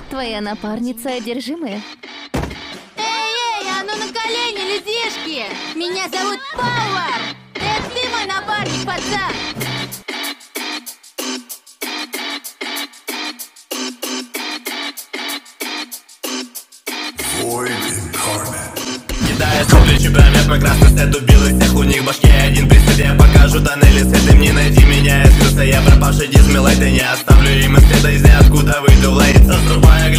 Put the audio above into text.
Твоя напарница одержимая. Эй, а ну на колени, людишки! Меня зовут Пауэр! Это ты мой напарник, пацан! Кидая смотри чемпионат, мой красный сет убил из всех, у них башки один присед. Я покажу тоннели, свет им не найти меня. Я скрылся, я пропавший дисмилайт, и не оставлю им и следа из ниоткуда выйду в лейт. Заструбая